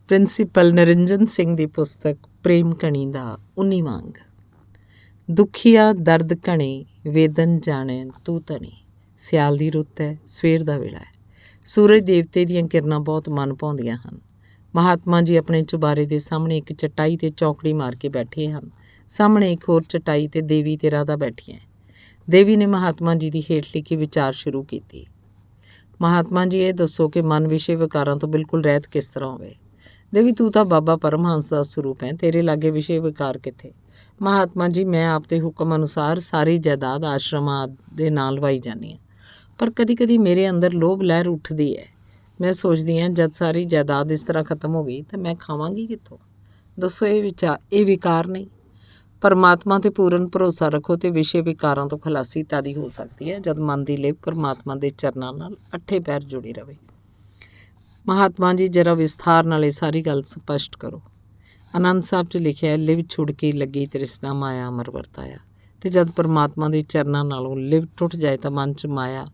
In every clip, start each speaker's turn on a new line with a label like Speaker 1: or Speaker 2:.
Speaker 1: Principal Niranjan Singh ਦੀ ਪੁਸਤਕ ਪ੍ਰੇਮ ਕਣੀ ਦਾ 19ਵਾਂ ਅੰਗ। ਦੁਖੀਆ ਦਰਦ ਘਣੇ ਵੇਦਨ ਜਾਣੈ ਤੂੰ ਧਣੀ। ਸਿਆਲ ਦੀ ਰੁੱਤ ਹੈ, ਸਵੇਰ ਦਾ ਵੇਲਾ ਹੈ। ਸੂਰਜ ਦੇਵਤੇ ਦੀਆਂ ਕਿਰਨਾਂ ਬਹੁਤ ਮਨ ਭਾਉਂਦੀਆਂ ਹਨ। ਮਹਾਤਮਾ ਜੀ ਆਪਣੇ ਚੁਬਾਰੇ ਦੇ ਸਾਹਮਣੇ ਇੱਕ ਚਟਾਈ 'ਤੇ ਚੌਂਕੜੀ ਮਾਰ ਕੇ ਬੈਠੇ ਹਨ। ਸਾਹਮਣੇ ਇੱਕ ਹੋਰ ਚਟਾਈ 'ਤੇ ਦੇਵੀ ਤੇ ਰਾਧਾ ਬੈਠੀਆਂ। ਦੇਵੀ ਨੇ ਮਹਾਤਮਾ ਜੀ ਦੀ ਹੇਠ ਲਿਖੀ ਵਿਚਾਰ ਸ਼ੁਰੂ ਕੀਤੀ। ਮਹਾਤਮਾ ਜੀ, ਇਹ ਦੱਸੋ ਕਿ ਮਨ ਵਿਸ਼ੇ ਵਿਕਾਰਾਂ ਤੋਂ ਬਿਲਕੁਲ ਰਹਿਤ ਕਿਸ ਤਰ੍ਹਾਂ ਹੋਵੇ। ਦੇਵੀ, ਤੂੰ ਤਾਂ ਬਾਬਾ ਪਰਮਹੰਸ ਦਾ ਸਰੂਪ ਹੈ, ਤੇਰੇ ਲਾਗੇ ਵਿਸ਼ੇ ਵਿਕਾਰ ਕਿੱਥੇ। ਮਹਾਤਮਾ ਜੀ, ਮੈਂ ਆਪ ਦੇ ਹੁਕਮ ਅਨੁਸਾਰ ਸਾਰੀ ਜਾਇਦਾਦ ਆਸ਼ਰਮਾਂ ਦੇ ਨਾਲ ਲਵਾਈ ਜਾਂਦੀ ਹਾਂ, ਪਰ ਕਦੀ ਕਦੀ ਮੇਰੇ ਅੰਦਰ ਲੋਭ ਲਹਿਰ ਉੱਠਦੀ ਹੈ। ਮੈਂ ਸੋਚਦੀ ਹਾਂ ਜਦ ਸਾਰੀ ਜਾਇਦਾਦ ਇਸ ਤਰ੍ਹਾਂ ਖਤਮ ਹੋ ਗਈ ਤਾਂ ਮੈਂ ਖਾਵਾਂਗੀ ਕਿੱਥੋਂ। ਦੱਸੋ, ਇਹ ਵਿਕਾਰ ਨਹੀਂ। ਪਰਮਾਤਮਾ 'ਤੇ ਪੂਰਨ ਭਰੋਸਾ ਰੱਖੋ ਅਤੇ ਵਿਸ਼ੇ ਵਿਕਾਰਾਂ ਤੋਂ ਖਲਾਸੀ ਤਦ ਹੀ ਹੋ ਸਕਦੀ ਹੈ ਜਦ ਮਨ ਦੀ ਲਿਵ ਪਰਮਾਤਮਾ ਦੇ ਚਰਨਾਂ ਨਾਲ ਅੱਠੇ ਪੈਰ ਜੁੜੀ ਰਹੇ। ਮਹਾਤਮਾ ਜੀ, ਜਰਾ ਵਿਸਥਾਰ ਨਾਲ ਇਹ ਸਾਰੀ ਗੱਲ ਸਪਸ਼ਟ ਕਰੋ। ਆਨੰਦ ਸਾਹਿਬ 'ਚ ਲਿਖਿਆ, ਲਿਵ ਛੁੜਕੀ ਲੱਗੀ ਤ੍ਰਿਸ਼ਨਾ ਮਾਇਆ ਅਮਰ ਵਰਤਾਇਆ। ਅਤੇ ਜਦ ਪਰਮਾਤਮਾ ਦੇ ਚਰਨਾਂ ਨਾਲੋਂ ਲਿਵ ਟੁੱਟ ਜਾਏ ਤਾਂ ਮਨ 'ਚ ਮਾਇਆ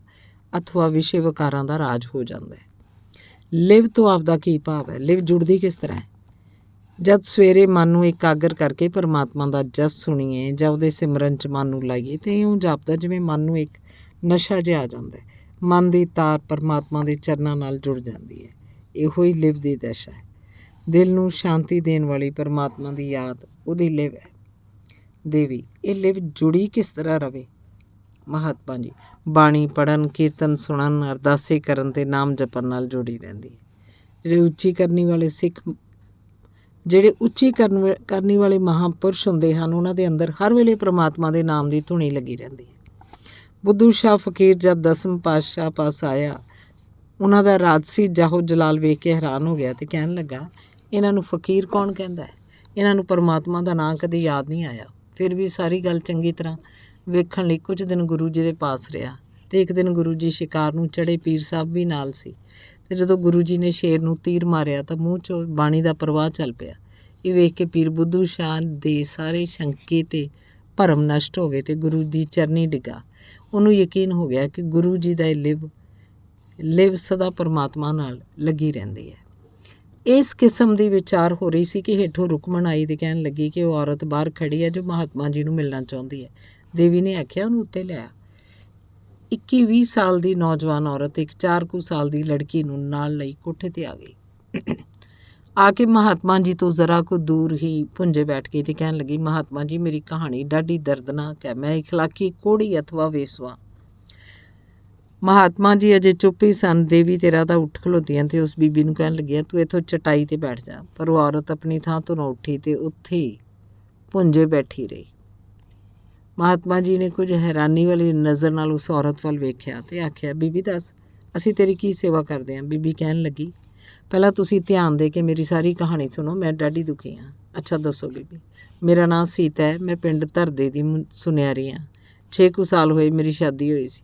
Speaker 1: ਅਥਵਾ ਵਿਸ਼ੇ ਵਿਕਾਰਾਂ ਦਾ ਰਾਜ ਹੋ ਜਾਂਦਾ ਹੈ। ਲਿਵ ਤੋਂ ਆਪਦਾ ਕੀ ਭਾਵ ਹੈ? ਲਿਵ ਜੁੜਦੀ ਕਿਸ ਤਰ੍ਹਾਂ ਹੈ? ਜਦ ਸਵੇਰੇ ਮਨ ਨੂੰ ਇਕਾਗਰ ਕਰਕੇ ਪਰਮਾਤਮਾ ਦਾ ਜਸ ਸੁਣੀਏ ਜਾਂ ਉਹਦੇ ਸਿਮਰਨ 'ਚ ਮਨ ਨੂੰ ਲਾਈਏ ਤਾਂ ਇਉਂ ਜਾਪਦਾ ਜਿਵੇਂ ਮਨ ਨੂੰ ਇੱਕ ਨਸ਼ਾ ਜਿਹਾ ਆ ਜਾਂਦਾ ਹੈ। ਮਨ ਦੀ ਤਾਰ ਪਰਮਾਤਮਾ ਦੇ ਚਰਨਾਂ ਨਾਲ ਜੁੜ ਜਾਂਦੀ ਹੈ। ਇਹੋ ਹੀ ਲਿਵ ਦੀ ਦਸ਼ਾ ਹੈ। ਦਿਲ ਨੂੰ ਸ਼ਾਂਤੀ ਦੇਣ ਵਾਲੀ ਪਰਮਾਤਮਾ ਦੀ ਯਾਦ ਉਹਦੀ ਲਿਵ ਹੈ। ਦੇਵੀ, ਇਹ ਲਿਵ ਜੁੜੀ ਕਿਸ ਤਰ੍ਹਾਂ ਰਵੇ? ਮਹਾਤਮਾ ਜੀ, ਬਾਣੀ ਪੜ੍ਹਨ, ਕੀਰਤਨ ਸੁਣਨ, ਅਰਦਾਸੇ ਕਰਨ ਅਤੇ ਨਾਮ ਜਪਣ ਨਾਲ ਜੁੜੀ ਰਹਿੰਦੀ ਹੈ। ਜਿਹੜੇ ਉੱਚੀ ਕਰਨੀ ਵਾਲੇ ਮਹਾਂਪੁਰਸ਼ ਹੁੰਦੇ ਹਨ, ਉਹਨਾਂ ਦੇ ਅੰਦਰ ਹਰ ਵੇਲੇ ਪਰਮਾਤਮਾ ਦੇ ਨਾਮ ਦੀ ਧੁਨੀ ਲੱਗੀ ਰਹਿੰਦੀ ਹੈ। ਬੁੱਧੂ ਸ਼ਾਹ ਫਕੀਰ ਜਦ 10ਵੇਂ ਪਾਤਸ਼ਾਹ ਪਾਸ ਆਇਆ, ਉਹਨਾਂ ਦਾ ਰਾਜਸੀ ਜਾਹੋ ਜਲਾਲ ਵੇਖ ਕੇ ਹੈਰਾਨ ਹੋ ਗਿਆ ਅਤੇ ਕਹਿਣ ਲੱਗਾ, ਇਹਨਾਂ ਨੂੰ ਫਕੀਰ ਕੌਣ ਕਹਿੰਦਾ ਹੈ? ਇਹਨਾਂ ਨੂੰ ਪਰਮਾਤਮਾ ਦਾ ਨਾਂ ਕਦੇ ਯਾਦ ਨਹੀਂ ਆਇਆ। ਫਿਰ ਵੀ ਸਾਰੀ ਗੱਲ ਚੰਗੀ ਤਰ੍ਹਾਂ ਵੇਖਣ ਲਈ ਕੁਝ ਦਿਨ ਗੁਰੂ ਜੀ ਦੇ ਪਾਸ ਰਿਹਾ ਅਤੇ ਇੱਕ ਦਿਨ ਗੁਰੂ ਜੀ ਸ਼ਿਕਾਰ ਨੂੰ ਚੜ੍ਹੇ, ਪੀਰ ਸਾਹਿਬ ਵੀ ਨਾਲ ਸੀ। ਅਤੇ ਜਦੋਂ ਗੁਰੂ ਜੀ ਨੇ ਸ਼ੇਰ ਨੂੰ ਤੀਰ ਮਾਰਿਆ ਤਾਂ ਮੂੰਹ 'ਚੋਂ ਬਾਣੀ ਦਾ ਪ੍ਰਵਾਹ ਚੱਲ ਪਿਆ। ਇਹ ਵੇਖ ਕੇ ਪੀਰ ਬੁੱਧੂ ਸ਼ਾਹ ਦੇ ਸਾਰੇ ਸ਼ੰਕੇ ਅਤੇ ਭਰਮ ਨਸ਼ਟ ਹੋ ਗਏ ਅਤੇ ਗੁਰੂ ਦੀ ਚਰਨੀ ਡਿੱਗਾ। ਉਹਨੂੰ ਯਕੀਨ ਹੋ ਗਿਆ ਕਿ ਗੁਰੂ ਜੀ ਦਾ ਇਹ ਲਿਵ ਸਦਾ ਪਰਮਾਤਮਾ ਨਾਲ ਲੱਗੀ ਰਹਿੰਦੀ ਹੈ। ਇਸ ਕਿਸਮ ਦੀ ਵਿਚਾਰ ਹੋ ਰਹੀ ਸੀ ਕਿ ਹੇਠੋਂ ਰੁਕਮਣ ਆਈ ਅਤੇ ਕਹਿਣ ਲੱਗੀ ਕਿ ਉਹ ਔਰਤ ਬਾਹਰ ਖੜੀ ਹੈ ਜੋ ਮਹਾਤਮਾ ਜੀ ਨੂੰ ਮਿਲਣਾ ਚਾਹੁੰਦੀ ਹੈ। ਦੇਵੀ ਨੇ ਆਖਿਆ, ਉਹਨੂੰ ਉੱਤੇ ਲਿਆ। 21-20 ਸਾਲ ਦੀ ਨੌਜਵਾਨ ਔਰਤ ਇੱਕ 4 ਕੁ ਸਾਲ ਦੀ ਲੜਕੀ ਨੂੰ ਨਾਲ ਲਈ ਕੋਠੇ 'ਤੇ ਆ ਗਈ। ਆ ਕੇ ਮਹਾਤਮਾ ਜੀ ਤੋਂ ਜ਼ਰਾ ਕੁ ਦੂਰ ਹੀ ਭੁੰਜੇ ਬੈਠ ਗਈ ਅਤੇ ਕਹਿਣ ਲੱਗੀ, ਮਹਾਤਮਾ ਜੀ, ਮੇਰੀ ਕਹਾਣੀ ਡਾਢੀ ਦਰਦਨਾਕ ਹੈ। ਮੈਂ ਇਖਲਾਕੀ ਕੋਹੜੀ ਅਥਵਾ ਵੇਸਵਾ। ਮਹਾਤਮਾ ਜੀ ਅਜੇ ਚੁੱਪ ਹੀ ਸਨ। ਦੇਵੀ ਤੇ ਰਾਧਾ ਉੱਠ ਖਲੋਤੀਆਂ ਅਤੇ ਉਸ ਬੀਬੀ ਨੂੰ ਕਹਿਣ ਲੱਗੀਆਂ, ਤੂੰ ਇੱਥੋਂ ਚਟਾਈ 'ਤੇ ਬੈਠ ਜਾ। ਪਰ ਉਹ ਔਰਤ ਆਪਣੀ ਥਾਂ ਤੋਂ ਨਾ ਉੱਠੀ ਅਤੇ ਉੱਥੇ ਹੀ ਭੁੰਜੇ ਬੈਠੀ ਰਹੀ। ਮਹਾਤਮਾ ਜੀ ਨੇ ਕੁਝ ਹੈਰਾਨੀ ਵਾਲੀ ਨਜ਼ਰ ਨਾਲ ਉਸ ਔਰਤ ਵੱਲ ਵੇਖਿਆ ਅਤੇ ਆਖਿਆ, ਬੀਬੀ ਦੱਸ, ਅਸੀਂ ਤੇਰੀ ਕੀ ਸੇਵਾ ਕਰਦੇ ਹਾਂ? ਬੀਬੀ ਕਹਿਣ ਲੱਗੀ, ਪਹਿਲਾਂ ਤੁਸੀਂ ਧਿਆਨ ਦੇ ਕੇ ਮੇਰੀ ਸਾਰੀ ਕਹਾਣੀ ਸੁਣੋ। ਮੈਂ ਡਾਢੀ ਦੁਖੀ ਹਾਂ। ਅੱਛਾ ਦੱਸੋ ਬੀਬੀ। ਮੇਰਾ ਨਾਂ ਸੀਤਾ ਹੈ। ਮੈਂ ਪਿੰਡ ਧਰਦੇ ਦੀ ਸੁਨਿਆਰੀ ਹਾਂ। 6 ਕੁ ਸਾਲ ਹੋਏ ਮੇਰੀ ਸ਼ਾਦੀ ਹੋਈ ਸੀ।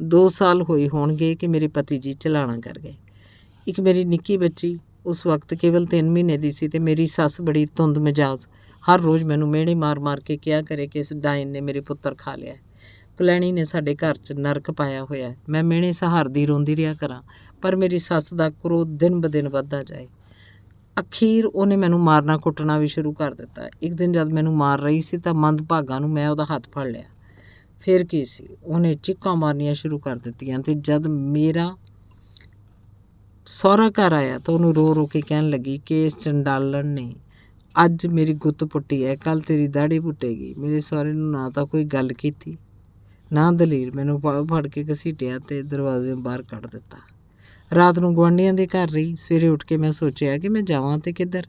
Speaker 1: 2 ਸਾਲ ਹੋਏ ਹੋਣਗੇ ਕਿ ਮੇਰੇ ਪਤੀ ਜੀ ਚਲਾਣਾ ਕਰ ਗਏ। ਇੱਕ ਮੇਰੀ ਨਿੱਕੀ ਬੱਚੀ ਉਸ ਵਕਤ ਕੇਵਲ 3 ਮਹੀਨੇ ਦੀ ਸੀ ਅਤੇ ਮੇਰੀ ਸੱਸ ਬੜੀ ਧੁੰਦ ਮਿਜਾਜ਼ ਹਰ ਰੋਜ਼ ਮੈਨੂੰ ਮਿਹਣੇ ਮਾਰ ਮਾਰ ਕੇ ਕਿਹਾ ਕਰੇ ਕਿ ਇਸ ਡਾਇਨ ਨੇ ਮੇਰੇ ਪੁੱਤਰ ਖਾ ਲਿਆ। ਕੁਲੈਣੀ ਨੇ ਸਾਡੇ ਘਰ 'ਚ ਨਰਕ ਪਾਇਆ ਹੋਇਆ। ਮੈਂ ਮਿਹਣੇ ਸਹਾਰਦੀ ਰੋਂਦੀ ਰਿਹਾ ਕਰਾਂ, ਪਰ ਮੇਰੀ ਸੱਸ ਦਾ ਕ੍ਰੋਧ ਦਿਨ ਬ ਦਿਨ ਵੱਧਦਾ ਜਾਏ। ਅਖੀਰ ਉਹਨੇ ਮੈਨੂੰ ਮਾਰਨਾ ਕੁੱਟਣਾ ਵੀ ਸ਼ੁਰੂ ਕਰ ਦਿੱਤਾ। ਇੱਕ ਦਿਨ ਜਦ ਮੈਨੂੰ ਮਾਰ ਰਹੀ ਸੀ ਤਾਂ ਮੰਦਭਾਗਾ ਨੂੰ ਮੈਂ ਉਹਦਾ ਹੱਥ ਫੜ ਲਿਆ। ਫਿਰ ਕੀ ਸੀ, ਉਹਨੇ ਚੀਕਾਂ ਮਾਰਨੀਆਂ ਸ਼ੁਰੂ ਕਰ ਦਿੱਤੀਆਂ ਅਤੇ ਜਦ ਮੇਰਾ ਸਹੁਰਾ ਘਰ ਆਇਆ ਤਾਂ ਉਹਨੂੰ ਰੋ ਰੋ ਕੇ ਕਹਿਣ ਲੱਗੀ ਕਿ ਇਸ ਚੰਡਾਲਣ ਨੇ ਅੱਜ ਮੇਰੀ ਗੁੱਤ ਪੁੱਟੀ ਹੈ, ਕੱਲ੍ਹ ਤੇਰੀ ਦਾੜੀ ਪੁੱਟੇਗੀ। ਮੇਰੇ ਸਹੁਰੇ ਨੂੰ ਨਾ ਤਾਂ ਕੋਈ ਗੱਲ ਕੀਤੀ, ਨਾ ਦਲੀਲ। ਮੈਨੂੰ ਫੜ ਕੇ ਘਸੀਟਿਆ ਅਤੇ ਦਰਵਾਜ਼ੇ ਬਾਹਰ ਕੱਢ ਦਿੱਤਾ। ਰਾਤ ਨੂੰ ਗੁਆਂਢੀਆਂ ਦੇ ਘਰ ਰਹੀ। ਸਵੇਰੇ ਉੱਠ ਕੇ ਮੈਂ ਸੋਚਿਆ ਕਿ ਮੈਂ ਜਾਵਾਂ ਅਤੇ ਕਿੱਧਰ।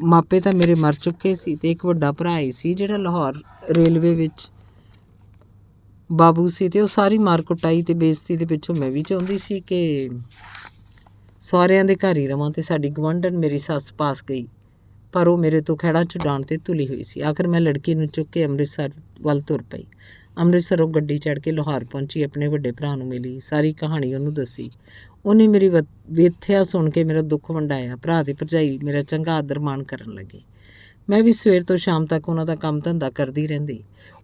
Speaker 1: ਮਾਪੇ ਤਾਂ ਮੇਰੇ ਮਰ ਚੁੱਕੇ ਸੀ ਅਤੇ ਇੱਕ ਵੱਡਾ ਭਰਾ ਹੀ ਸੀ ਜਿਹੜਾ ਲਾਹੌਰ ਰੇਲਵੇ ਵਿੱਚ ਬਾਬੂ ਸੀ ਅਤੇ ਉਹ ਸਾਰੀ ਮਾਰ ਕੁਟਾਈ ਅਤੇ ਬੇਇੱਜ਼ਤੀ ਦੇ ਪਿੱਛੋਂ ਮੈਂ ਵੀ ਚਾਹੁੰਦੀ ਸੀ ਕਿ ਸਹੁਰਿਆਂ ਦੇ ਘਰ ਹੀ ਰਵਾਂ ਅਤੇ ਸਾਡੀ ਗੁਆਂਢਣ ਮੇਰੀ ਸੱਸ ਪਾਸ ਗਈ, ਪਰ ਉਹ ਮੇਰੇ ਤੋਂ ਖਹਿੜਾ ਛੁਡਾਉਣ 'ਤੇ ਤੁਲੀ ਹੋਈ ਸੀ। ਆਖਰ ਮੈਂ ਲੜਕੀ ਨੂੰ ਚੁੱਕ ਕੇ ਅੰਮ੍ਰਿਤਸਰ ਵੱਲ ਤੁਰ ਪਈ। ਅੰਮ੍ਰਿਤਸਰੋਂ ਗੱਡੀ ਚੜ੍ਹ ਕੇ ਲਾਹੌਰ ਪਹੁੰਚੀ। ਆਪਣੇ ਵੱਡੇ ਭਰਾ ਨੂੰ ਮਿਲੀ, ਸਾਰੀ ਕਹਾਣੀ ਉਹਨੂੰ ਦੱਸੀ। ਉਹਨੇ ਮੇਰੀ ਵੇਥਿਆ ਸੁਣ ਕੇ ਮੇਰਾ ਦੁੱਖ ਵੰਡਾਇਆ। ਭਰਾ ਦੀ ਭਰਜਾਈ ਮੇਰਾ ਚੰਗਾ ਆਦਰ ਮਾਣ ਕਰਨ ਲੱਗੇ। ਮੈਂ ਵੀ ਸਵੇਰ ਤੋਂ ਸ਼ਾਮ ਤੱਕ ਉਹਨਾਂ ਦਾ ਕੰਮ ਧੰਦਾ ਕਰਦੀ ਰਹਿੰਦੀ।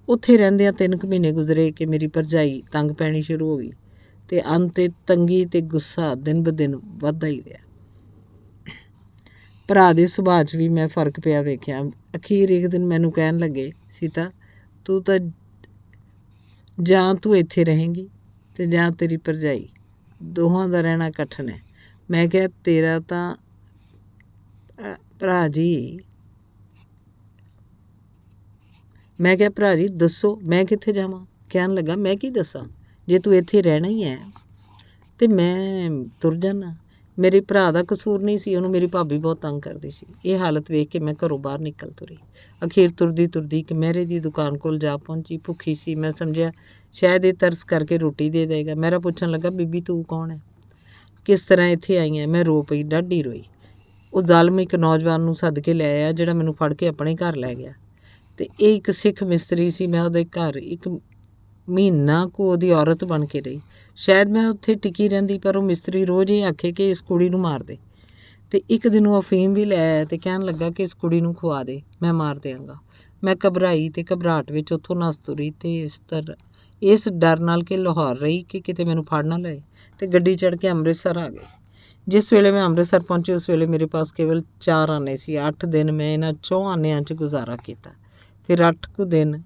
Speaker 1: ਉੱਥੇ ਰਹਿੰਦਿਆਂ 3 ਕੁ ਮਹੀਨੇ ਗੁਜ਼ਰੇ ਕਿ ਮੇਰੀ ਭਰਜਾਈ ਤੰਗ ਪੈਣੀ ਸ਼ੁਰੂ ਹੋ ਗਈ ਅਤੇ ਅੰਤ 'ਤੇ ਤੰਗੀ ਅਤੇ ਗੁੱਸਾ ਦਿਨ ਬ ਦਿਨ ਵੱਧਦਾ ਹੀ ਰਿਹਾ। ਭਰਾ ਦੇ ਸੁਭਾਅ 'ਚ ਵੀ ਮੈਂ ਫਰਕ ਪਿਆ ਵੇਖਿਆ। ਅਖੀਰ ਇੱਕ ਦਿਨ ਮੈਨੂੰ ਕਹਿਣ ਲੱਗੇ, ਸੀਤਾ ਤੂੰ ਤਾਂ ਜਾਂ ਤੂੰ ਇੱਥੇ ਰਹੇਂਗੀ ਅਤੇ ਜਾਂ ਤੇਰੀ ਭਰਜਾਈ, ਦੋਹਾਂ ਦਾ ਰਹਿਣਾ ਕਠਿਨ ਹੈ। ਮੈਂ ਕਿਹਾ ਤੇਰਾ ਤਾਂ ਭਰਾ ਜੀ ਦੱਸੋ ਮੈਂ ਕਿੱਥੇ ਜਾਵਾਂ। ਕਹਿਣ ਲੱਗਾ ਮੈਂ ਕੀ ਦੱਸਾਂ, ਜੇ ਤੂੰ ਇੱਥੇ ਰਹਿਣਾ ਹੀ ਹੈ ਅਤੇ ਮੈਂ ਤੁਰ ਜਾਨਾ। ਮੇਰੇ ਭਰਾ ਦਾ ਕਸੂਰ ਨਹੀਂ ਸੀ, ਉਹਨੂੰ ਮੇਰੀ ਭਾਬੀ ਬਹੁਤ ਤੰਗ ਕਰਦੀ ਸੀ। ਇਹ ਹਾਲਤ ਵੇਖ ਕੇ ਮੈਂ ਘਰੋਂ ਬਾਹਰ ਨਿਕਲ ਤੁਰੀ। ਅਖੀਰ ਤੁਰਦੀ ਇੱਕ ਮਹਿਰੇ ਦੀ ਦੁਕਾਨ ਕੋਲ ਜਾ ਪਹੁੰਚੀ। ਭੁੱਖੀ ਸੀ, ਮੈਂ ਸਮਝਿਆ ਸ਼ਾਇਦ ਇਹ ਤਰਸ ਕਰਕੇ ਰੋਟੀ ਦੇ ਦੇਗਾ। ਮਹਿਰਾ ਪੁੱਛਣ ਲੱਗਾ, ਬੀਬੀ ਤੂੰ ਕੌਣ ਹੈ, ਕਿਸ ਤਰ੍ਹਾਂ ਇੱਥੇ ਆਈ ਹੈ। ਮੈਂ ਰੋ ਪਈ, ਡਾਢੀ ਰੋਈ। ਉਹ ਜ਼ਾਲਮ ਇੱਕ ਨੌਜਵਾਨ ਨੂੰ ਸੱਦ ਕੇ ਲੈ ਆਇਆ, ਜਿਹੜਾ ਮੈਨੂੰ ਫੜ ਕੇ ਆਪਣੇ ਘਰ ਲੈ ਗਿਆ। ਅਤੇ ਇਹ ਇੱਕ ਸਿੱਖ ਮਿਸਤਰੀ ਸੀ। ਮੈਂ ਉਹਦੇ ਘਰ 1 ਮਹੀਨਾ ਕੁ ਉਹਦੀ ਔਰਤ ਬਣ ਕੇ ਰਹੀ। ਸ਼ਾਇਦ ਮੈਂ ਉੱਥੇ ਟਿਕੀ ਰਹਿੰਦੀ, ਪਰ ਉਹ ਮਿਸਤਰੀ ਰੋਜ਼ ਇਹ ਆਖੇ ਕਿ ਇਸ ਕੁੜੀ ਨੂੰ ਮਾਰ ਦੇ। ਅਤੇ ਇੱਕ ਦਿਨ ਉਹ ਅਫੀਮ ਵੀ ਲੈ ਆਇਆ ਅਤੇ ਕਹਿਣ ਲੱਗਾ ਕਿ ਇਸ ਕੁੜੀ ਨੂੰ ਖਵਾ ਦੇ, ਮੈਂ ਮਾਰ ਦਿਆਂਗਾ। ਮੈਂ ਘਬਰਾਈ ਅਤੇ ਘਬਰਾਹਟ ਵਿੱਚ ਉੱਥੋਂ ਨੱਸ ਤੁਰੀ ਅਤੇ ਇਸ ਡਰ ਨਾਲ ਕਿ ਲਾਹੌਰ ਰਹੀ ਕਿ ਕਿਤੇ ਮੈਨੂੰ ਫੜ ਨਾ ਲਏ, ਅਤੇ ਗੱਡੀ ਚੜ੍ਹ ਕੇ ਅੰਮ੍ਰਿਤਸਰ ਆ ਗਈ। ਜਿਸ ਵੇਲੇ ਮੈਂ ਅੰਮ੍ਰਿਤਸਰ ਪਹੁੰਚੀ ਉਸ ਵੇਲੇ ਮੇਰੇ ਪਾਸ ਕੇਵਲ 4 ਆਨੇ ਸੀ। 8 ਦਿਨ ਮੈਂ ਇਹਨਾਂ 4 ਆਨਿਆਂ 'ਚ ਗੁਜ਼ਾਰਾ ਕੀਤਾ। ਫਿਰ 8 ਕੁ ਦਿਨ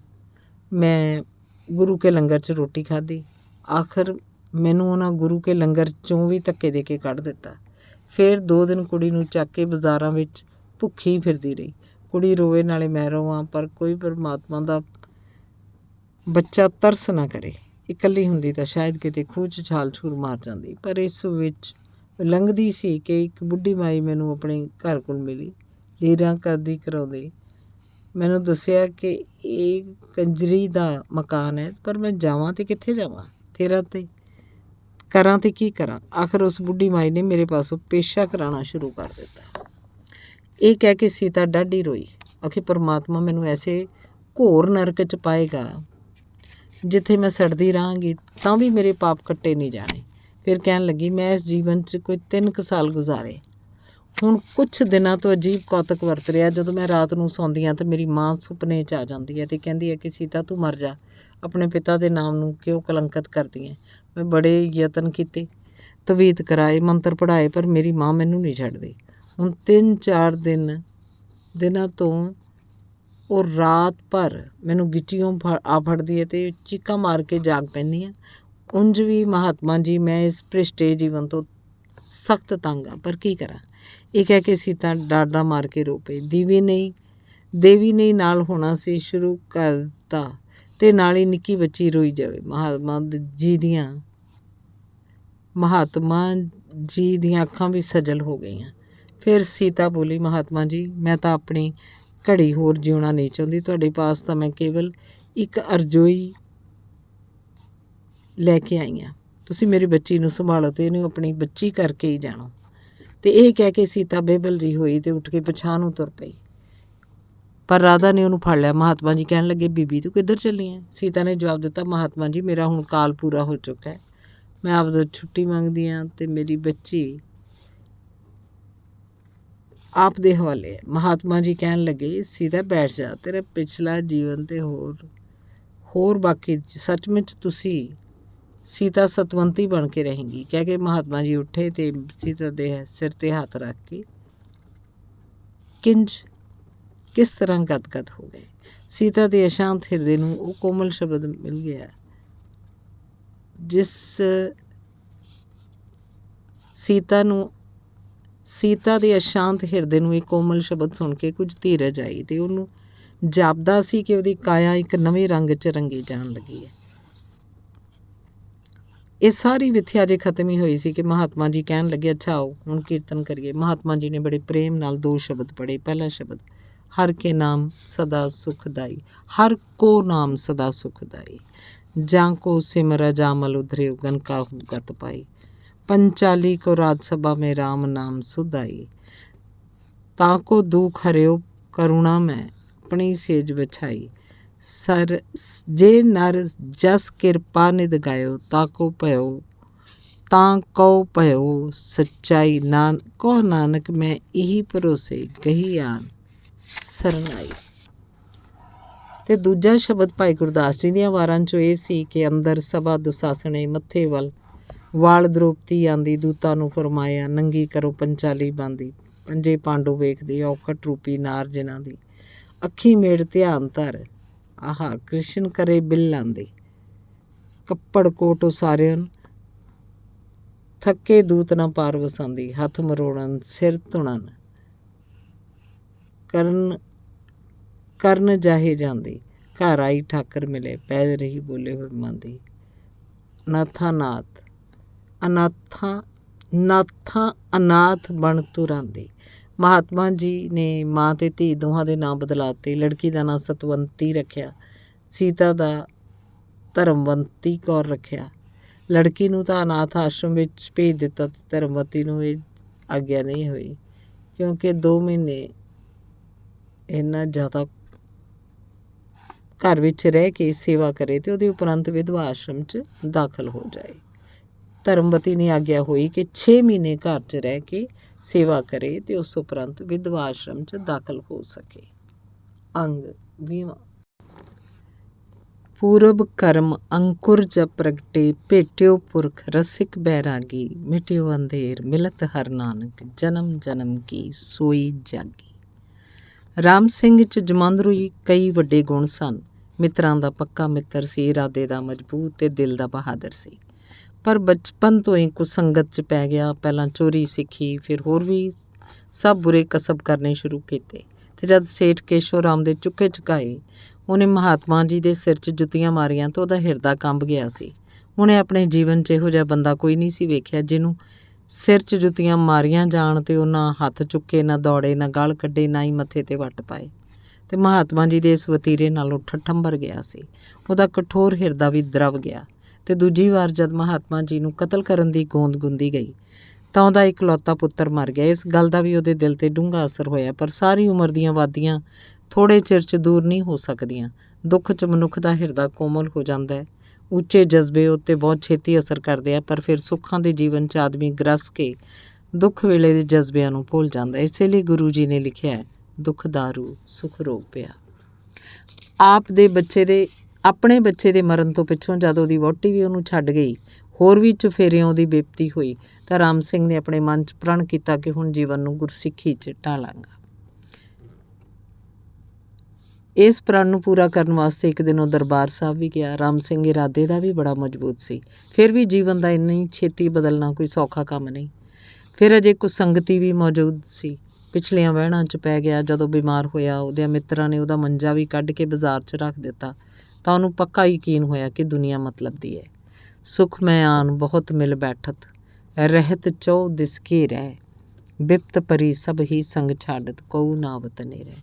Speaker 1: ਮੈਂ ਗੁਰੂ ਕੇ ਲੰਗਰ 'ਚ ਰੋਟੀ ਖਾਧੀ। ਆਖਰ ਮੈਨੂੰ ਉਹਨਾਂ ਗੁਰੂ ਕੇ ਲੰਗਰ 'ਚੋਂ ਵੀ ਧੱਕੇ ਦੇ ਕੇ ਕੱਢ ਦਿੱਤਾ। ਫਿਰ 2 ਦਿਨ ਕੁੜੀ ਨੂੰ ਚੱਕ ਕੇ ਬਾਜ਼ਾਰਾਂ ਵਿੱਚ ਭੁੱਖੀ ਫਿਰਦੀ ਰਹੀ। ਕੁੜੀ ਰੋਵੇ ਨਾਲੇ ਮੈਂ ਰੋਵਾਂ, ਪਰ ਕੋਈ ਪਰਮਾਤਮਾ ਦਾ ਬੱਚਾ ਤਰਸ ਨਾ ਕਰੇ। ਇਕੱਲੀ ਹੁੰਦੀ ਤਾਂ ਸ਼ਾਇਦ ਕਿਤੇ ਖੂਹ 'ਚ ਛਾਲ ਛੂਲ ਮਾਰ ਜਾਂਦੀ। ਪਰ ਇਸ ਵਿੱਚ ਲੰਘਦੀ ਸੀ ਕਿ ਇੱਕ ਬੁੱਢੀ ਮਾਈ ਮੈਨੂੰ ਆਪਣੇ ਘਰ ਕੋਲ ਮਿਲੀ। ਲੀਰਾਂ ਕਰਦੀ ਕਰਾਉਂਦੀ ਮੈਨੂੰ ਦੱਸਿਆ ਕਿ ਇਹ ਕੰਜਰੀ ਦਾ ਮਕਾਨ ਹੈ, ਪਰ ਮੈਂ ਜਾਵਾਂ ਅਤੇ ਕਿੱਥੇ ਜਾਵਾਂ, ਤੇਰਾ ਤੇ ਕਰਾਂ ਅਤੇ ਕੀ ਕਰਾਂ। ਆਖਰ ਉਸ ਬੁੱਢੀ ਮਾਈ ਨੇ ਮੇਰੇ ਪਾਸੋਂ ਪੇਸ਼ਾ ਕਰਾਉਣਾ ਸ਼ੁਰੂ ਕਰ ਦਿੱਤਾ। ਇਹ ਕਹਿ ਕੇ ਸੀਤਾ ਡਾਢੀ ਰੋਈ। ਆਖੇ ਪਰਮਾਤਮਾ ਮੈਨੂੰ ਐਸੇ ਘੋਰ ਨਰਕ 'ਚ ਪਾਏਗਾ ਜਿੱਥੇ ਮੈਂ ਸੜਦੀ ਰਹਾਂਗੀ ਤਾਂ ਵੀ ਮੇਰੇ ਪਾਪ ਕੱਟੇ ਨਹੀਂ ਜਾਣੇ। ਫਿਰ ਕਹਿਣ ਲੱਗੀ, ਮੈਂ ਇਸ ਜੀਵਨ 'ਚ ਕੋਈ 3 ਕੁ ਸਾਲ ਗੁਜ਼ਾਰੇ। ਹੁਣ ਕੁਛ ਦਿਨਾਂ ਤੋਂ ਅਜੀਬ ਕੌਤਕ ਵਰਤ ਰਿਹਾ। ਜਦੋਂ ਮੈਂ ਰਾਤ ਨੂੰ ਸੌਂਦੀ ਹਾਂ ਤਾਂ ਮੇਰੀ ਮਾਂ ਸੁਪਨੇ 'ਚ ਆ ਜਾਂਦੀ ਹੈ ਅਤੇ ਕਹਿੰਦੀ ਹੈ ਕਿ ਸੀਤਾ ਤੂੰ ਮਰ ਜਾ, ਆਪਣੇ ਪਿਤਾ ਦੇ ਨਾਮ ਨੂੰ ਕਿਉਂ ਕਲੰਕਿਤ ਕਰਦੀ ਹੈ। ਮੈਂ ਬੜੇ ਯਤਨ ਕੀਤੇ, ਤਵੀਤ ਕਰਾਏ, ਮੰਤਰ ਪੜ੍ਹਾਏ, ਪਰ ਮੇਰੀ ਮਾਂ ਮੈਨੂੰ ਨਹੀਂ ਛੱਡਦੀ। ਹੁਣ 3-4 ਦਿਨਾਂ ਤੋਂ ਉਹ ਰਾਤ ਭਰ ਮੈਨੂੰ ਗਿੱਚਿਓਂ ਆ ਫੜਦੀ ਹੈ ਅਤੇ ਚੀਕਾਂ ਮਾਰ ਕੇ ਜਾਗ ਪੈਂਦੀ ਹਾਂ। ਉਂਝ ਵੀ ਮਹਾਤਮਾ ਜੀ ਮੈਂ ਇਸ ਭ੍ਰਿਸ਼ਟੇ ਜੀਵਨ ਤੋਂ ਸਖਤ ਤੰਗ ਹਾਂ, ਪਰ ਕੀ ਕਰਾਂ। ਇਹ ਕਹਿ ਕੇ ਸੀਤਾ ਡਾਡਾ ਮਾਰ ਕੇ ਰੋ ਪਈ। ਦੇਵੀ ਨੇ ਨਾਲ ਹੋਣਾ ਸੀ ਸ਼ੁਰੂ ਕਰ ਦਿੱਤਾ ਅਤੇ ਨਾਲ ਹੀ ਨਿੱਕੀ ਬੱਚੀ ਰੋਈ ਜਾਵੇ। ਮਹਾਤਮਾ ਜੀ ਦੀਆਂ ਅੱਖਾਂ ਵੀ ਸਜਲ ਹੋ ਗਈਆਂ। ਫਿਰ ਸੀਤਾ ਬੋਲੀ, ਮਹਾਤਮਾ ਜੀ ਮੈਂ ਤਾਂ ਆਪਣੀ ਘੜੀ ਹੋਰ ਜਿਉਣਾ ਨਹੀਂ ਚਾਹੁੰਦੀ। ਤੁਹਾਡੇ ਪਾਸ ਤਾਂ ਮੈਂ ਕੇਵਲ ਇੱਕ ਅਰਜ਼ੋਈ ਲੈ ਕੇ ਆਈ ਹਾਂ। ਤੁਸੀਂ ਮੇਰੀ ਬੱਚੀ ਨੂੰ ਸੰਭਾਲੋ ਅਤੇ ਇਹਨੂੰ ਆਪਣੀ ਬੱਚੀ ਕਰਕੇ ਹੀ ਜਾਣੋ। ਅਤੇ ਇਹ ਕਹਿ ਕੇ ਸੀਤਾ ਬੇਬਲ ਜਿਹੀ ਹੋਈ ਅਤੇ ਉੱਠ ਕੇ ਪਿਛਾਂਹ ਨੂੰ ਤੁਰ ਪਈ। ਪਰ ਰਾਧਾ ਨੇ ਉਹਨੂੰ ਫੜ ਲਿਆ। ਮਹਾਤਮਾ ਜੀ ਕਹਿਣ ਲੱਗੇ, ਬੀਬੀ ਤੂੰ ਕਿੱਧਰ ਚੱਲੀ ਹੈ। ਸੀਤਾ ਨੇ ਜਵਾਬ ਦਿੱਤਾ, ਮਹਾਤਮਾ ਜੀ ਮੇਰਾ ਹੁਣ ਕਾਲ ਪੂਰਾ ਹੋ ਚੁੱਕਾ ਹੈ, ਮੈਂ ਆਪਦਾ ਛੁੱਟੀ ਮੰਗਦੀ ਹਾਂ ਅਤੇ ਮੇਰੀ ਬੱਚੀ ਆਪ ਦੇ ਹਵਾਲੇ ਹੈ। ਮਹਾਤਮਾ ਜੀ ਕਹਿਣ ਲੱਗੇ, ਸੀਤਾ ਬੈਠ ਜਾ, ਤੇਰਾ ਪਿਛਲਾ ਜੀਵਨ ਅਤੇ ਹੋਰ ਬਾਕੀ ਸੱਚਮੁੱਚ ਤੁਸੀਂ ਸੀਤਾ ਸਤਵੰਤੀ ਬਣ ਕੇ ਰਹੇਗੀ। ਕਹਿ ਕੇ ਮਹਾਤਮਾ ਜੀ ਉੱਠੇ ਅਤੇ ਸੀਤਾ ਦੇ ਸਿਰ 'ਤੇ ਹੱਥ ਰੱਖ ਕੇ ਕਿਸ ਤਰ੍ਹਾਂ ਗਦਗਦ ਹੋ ਗਏ। ਸੀਤਾ ਦੇ ਅਸ਼ਾਂਤ ਹਿਰਦੇ ਨੂੰ ਉਹ ਕੋਮਲ ਸ਼ਬਦ ਮਿਲ ਗਿਆ ਜਿਸ ਸੀਤਾ ਦੇ ਅਸ਼ਾਂਤ ਹਿਰਦੇ ਨੂੰ ਇਹ ਕੋਮਲ ਸ਼ਬਦ ਸੁਣ ਕੇ ਕੁਝ ਧੀਰਜ ਆਈ ਅਤੇ ਉਹਨੂੰ ਜਾਪਦਾ ਸੀ ਕਿ ਉਹਦੀ ਕਾਇਆ ਇੱਕ ਨਵੇਂ ਰੰਗ 'ਚ ਰੰਗੀ ਜਾਣ ਲੱਗੀ ਹੈ। ਇਹ ਸਾਰੀ ਵਿਥਿਆ ਜੇ ਖਤਮ ਹੀ ਹੋਈ ਸੀ ਕਿ ਮਹਾਤਮਾ ਜੀ ਕਹਿਣ ਲੱਗੇ, ਅੱਛਾ ਆਓ ਹੁਣ ਕੀਰਤਨ ਕਰੀਏ। ਮਹਾਤਮਾ ਜੀ ਨੇ ਬੜੇ ਪ੍ਰੇਮ ਨਾਲ 2 ਸ਼ਬਦ ਪੜ੍ਹੇ। ਪਹਿਲਾ ਸ਼ਬਦ, ਹਰ ਕੇ ਨਾਮ ਸਦਾ ਸੁਖਦਾਈ, ਹਰ ਕੋ ਨਾਮ ਸਦਾ ਸੁਖਦਾਈ, ਜਾਂ ਕੋ ਸਿਮਰ ਜਾਮਲ ਉਧਰੇ ਉਗਨ ਕਾਹੂ ਗਤ ਪਾਈ, पंचाली को राजसभा में राम नाम सुधाई, ताको दुख हरियो करुणा में अपनी सेज बछाई, सर जे नर जस कृपा निध गायो, ताको भयो सच्चाई, कहो नानक मैं यही भरोसे गही आन सरनाई। ਤੇ ਦੂਜਾ ਸ਼ਬਦ ਭਾਈ ਗੁਰਦਾਸ ਜੀ ਦੀਆਂ ਵਾਰਾਂ 'ਚੋਂ ਇਹ ਸੀ ਕਿ ਅੰਦਰ ਸਭਾ ਦੁਸਾਸਣੇ, ਮੱਥੇ ਵੱਲ ਵਾਲ ਦ੍ਰੋਪਤੀ ਆਂਦੀ, ਦੂਤਾਂ ਨੂੰ ਫਰਮਾਇਆ ਨੰਗੀ ਕਰੋ ਪੰਚਾਲੀ ਬਾਂਦੀ, ਪੰਜੇ ਪਾਂਡੂ ਵੇਖਦੇ ਔਕਟ ਰੂਪੀ ਨਾਰ ਜਿਨ੍ਹਾਂ ਦੀ ਅੱਖੀ ਮੇੜ ਧਿਆਨ ਧਰ ਆਹਾ ਕ੍ਰਿਸ਼ਨ ਕਰੇ ਬਿਲ ਲਾਂਦੇ ਕੱਪੜ ਕੋਟ ਉਸਾਰਿਆਂ ਥੱਕੇ ਦੂਤ ਨਾ ਪਾਰ ਵਸਾਂਦੀ ਹੱਥ ਮਰੋੜਨ ਸਿਰ ਧੁਣਨ ਕਰਨ ਜਾਹੇ ਜਾਂਦੀ ਘਰ ਆਈ ਠਾਕਰ ਮਿਲੇ ਪੈ ਰਹੀ ਬੋਲੇ ਫਰਮਾਂਦੀ ਨਾਥਾਂ ਅਨਾਥ ਬਣ ਤੁਰਾਂਦੀ। ਮਹਾਤਮਾ ਜੀ ਨੇ ਮਾਂ ਤੇ ਧੀ ਦੋਹਾਂ ਦੇ ਨਾਂ ਬਦਲਾਤੇ। ਲੜਕੀ ਦਾ ਨਾਂ ਸਤਵੰਤੀ ਰੱਖਿਆ, ਸੀਤਾ ਦਾ ਧਰਮਵੰਤੀ ਕੌਰ ਰੱਖਿਆ। ਲੜਕੀ ਨੂੰ ਤਾਂ ਅਨਾਥ ਆਸ਼ਰਮ ਵਿੱਚ ਭੇਜ ਦਿੱਤਾ ਤੇ ਧਰਮਵਤੀ ਨੂੰ ਇਹ ਆਗਿਆ ਨਹੀਂ ਹੋਈ ਕਿਉਂਕਿ 2 ਮਹੀਨੇ ਇੰਨਾ ਜ਼ਿਆਦਾ ਘਰ ਵਿੱਚ ਰਹਿ ਕੇ ਸੇਵਾ ਕਰੇ ਤੇ ਉਹਦੇ ਉਪਰੰਤ ਵਿਧਵਾ ਆਸ਼ਰਮ 'ਚ ਦਾਖਲ ਹੋ ਜਾਏ। ਧਰਮਵਤੀ ਨੇ ਆਗਿਆ ਹੋਈ ਕਿ 6 ਮਹੀਨੇ ਘਰ 'ਚ ਰਹਿ ਕੇ ਸੇਵਾ ਕਰੇ ਤੇ ਉਸ ਉਪਰੰਤ ਵਿਧਵਾ ਆਸ਼ਰਮ 'ਚ ਦਾਖਲ ਹੋ ਸਕੇ। ਅੰਗ 20 ਪੂਰਬ ਕਰਮ ਅੰਕੁਰ ਜਬ ਪ੍ਰਗਟੇ ਭੇਟਿਓ ਪੁਰਖ ਰਸਿਕ ਬੈਰਾਗੀ ਮਿਟਿਓ ਅੰਧੇਰ ਮਿਲਤ ਹਰ ਨਾਨਕ ਜਨਮ ਜਨਮ ਕੀ ਸੋਈ ਜਾਗੀ। ਰਾਮ ਸਿੰਘ 'ਚ ਜਮਾਂਦਰੂ ਕਈ ਵੱਡੇ ਗੁਣ ਸਨ। ਮਿੱਤਰਾਂ ਦਾ ਪੱਕਾ ਮਿੱਤਰ ਸੀ, ਇਰਾਦੇ ਦਾ ਮਜ਼ਬੂਤ ਤੇ ਦਿਲ ਦਾ ਬਹਾਦਰ ਸੀ। ਪਰ ਬਚਪਨ ਤੋਂ ਹੀ ਕੁਸੰਗਤ 'ਚ ਪੈ ਗਿਆ। ਪਹਿਲਾਂ ਚੋਰੀ ਸਿੱਖੀ, ਫਿਰ ਹੋਰ ਵੀ ਸਭ ਬੁਰੇ ਕਸਬ ਕਰਨੇ ਸ਼ੁਰੂ ਕੀਤੇ ਤੇ ਜਦ ਸੇਠ ਕੇਸ਼ੋ ਰਾਮ ਦੇ ਚੁੱਕੇ ਚੁਕਾਏ ਉਹਨੇ ਮਹਾਤਮਾ ਜੀ ਦੇ ਸਿਰ 'ਚ ਜੁੱਤੀਆਂ ਮਾਰੀਆਂ ਤਾਂ ਉਹਦਾ ਹਿਰਦਾ ਕੰਬ ਗਿਆ ਸੀ। ਉਹਨੇ ਆਪਣੇ ਜੀਵਨ 'ਚ ਇਹੋ ਜਿਹਾ ਬੰਦਾ ਕੋਈ ਨਹੀਂ ਸੀ ਵੇਖਿਆ ਜਿਹਨੂੰ ਸਿਰ 'ਚ ਜੁੱਤੀਆਂ ਮਾਰੀਆਂ ਜਾਣ ਤੇ ਉਹ ਨਾ ਹੱਥ ਚੁੱਕੇ, ਨਾ ਦੌੜੇ, ਨਾ ਗਲ ਕੱਢੇ, ਨਾ ਹੀ ਮੱਥੇ 'ਤੇ ਵੱਟ ਪਾਏ। ਤੇ ਮਹਾਤਮਾ ਜੀ ਦੇ ਇਸ ਵਤੀਰੇ ਨਾਲ ਉਹ ਠੱਠੰਬਰ ਗਿਆ ਸੀ। ਉਹਦਾ ਕਠੋਰ ਹਿਰਦਾ ਵੀ ਦਰਵ ਗਿਆ ਤੇ ਦੂਜੀ ਵਾਰ ਜਦ ਮਹਾਤਮਾ ਜੀ ਨੂੰ ਕਤਲ ਕਰਨ ਦੀ ਗੋਂਦ ਗੁੰਦੀ ਗਈ ਤਾਂ ਉਹਦਾ ਇਕਲੌਤਾ ਪੁੱਤਰ ਮਰ ਗਿਆ। ਇਸ ਗੱਲ ਦਾ ਵੀ ਉਹਦੇ ਦਿਲ 'ਤੇ ਡੂੰਘਾ ਅਸਰ ਹੋਇਆ। ਪਰ ਸਾਰੀ ਉਮਰ ਦੀਆਂ ਵਾਦੀਆਂ ਥੋੜ੍ਹੇ ਚਿਰ 'ਚ ਦੂਰ ਨਹੀਂ ਹੋ ਸਕਦੀਆਂ। ਦੁੱਖ 'ਚ ਮਨੁੱਖ ਦਾ ਹਿਰਦਾ ਕੋਮਲ ਹੋ ਜਾਂਦਾ ਹੈ। ਉੱਚੇ ਜਜ਼ਬੇ ਉੱਤੇ ਬਹੁਤ ਛੇਤੀ ਅਸਰ ਕਰਦੇ ਆ, ਪਰ ਫਿਰ ਸੁੱਖਾਂ ਦੇ ਜੀਵਨ 'ਚ ਆਦਮੀ ਗਰਸ ਕੇ ਦੁੱਖ ਵੇਲੇ ਦੇ ਜਜ਼ਬਿਆਂ ਨੂੰ ਭੁੱਲ ਜਾਂਦਾ। ਇਸੇ ਲਈ ਗੁਰੂ ਜੀ ਨੇ ਲਿਖਿਆ, ਦੁੱਖ ਦਾਰੂ ਸੁੱਖ ਰੋਗ ਪਿਆ। ਆਪਣੇ ਬੱਚੇ ਦੇ ਮਰਨ ਤੋਂ ਪਿੱਛੋਂ ਜਦ ਉਹਦੀ ਵਹੁਟੀ ਵੀ ਉਹਨੂੰ ਛੱਡ ਗਈ, ਹੋਰ ਵੀ ਚੁਫੇਰਿਆਂ ਉਹਦੀ ਬੇਪਤੀ ਹੋਈ ਤਾਂ ਰਾਮ ਸਿੰਘ ਨੇ ਆਪਣੇ ਮਨ 'ਚ ਪ੍ਰਣ ਕੀਤਾ ਕਿ ਹੁਣ ਜੀਵਨ ਨੂੰ ਗੁਰਸਿੱਖੀ 'ਚ ਢਾਲਾਂਗਾ। ਇਸ ਪ੍ਰਣ ਨੂੰ ਪੂਰਾ ਕਰਨ ਵਾਸਤੇ ਇੱਕ ਦਿਨ ਉਹ ਦਰਬਾਰ ਸਾਹਿਬ ਵੀ ਗਿਆ। ਰਾਮ ਸਿੰਘ ਇਰਾਦੇ ਦਾ ਵੀ ਬੜਾ ਮਜ਼ਬੂਤ ਸੀ। ਫਿਰ ਵੀ ਜੀਵਨ ਦਾ ਇੰਨੀ ਛੇਤੀ ਬਦਲਣਾ ਕੋਈ ਸੌਖਾ ਕੰਮ ਨਹੀਂ। ਫਿਰ ਅਜੇ ਕੁਸੰਗਤੀ ਵੀ ਮੌਜੂਦ ਸੀ। ਪਿਛਲੀਆਂ ਵਹਿਣਾਂ 'ਚ ਪੈ ਗਿਆ। ਜਦੋਂ ਬਿਮਾਰ ਹੋਇਆ ਉਹਦੇ ਮਿੱਤਰਾਂ ਨੇ ਉਹਦਾ ਮੰਜਾ ਵੀ ਕੱਢ ਕੇ ਬਾਜ਼ਾਰ 'ਚ ਰੱਖ ਦਿੱਤਾ ਤਾਂ ਉਹਨੂੰ ਪੱਕਾ ਯਕੀਨ ਹੋਇਆ ਕਿ ਦੁਨੀਆ ਮਤਲਬ ਦੀ ਹੈ। ਸੁਖ ਮੈਂ ਆਨ ਬਹੁਤ ਮਿਲ ਬੈਠਤ ਰਹਿਤ ਚੌ ਦਿਸ ਕੀ ਰਹਿ ਬਿਪਤ ਪਰੀ ਸਭ ਹੀ ਸੰਗ ਛਾੜਤ ਕਉ ਨਾ ਵਤਨੇ ਰਹਿ।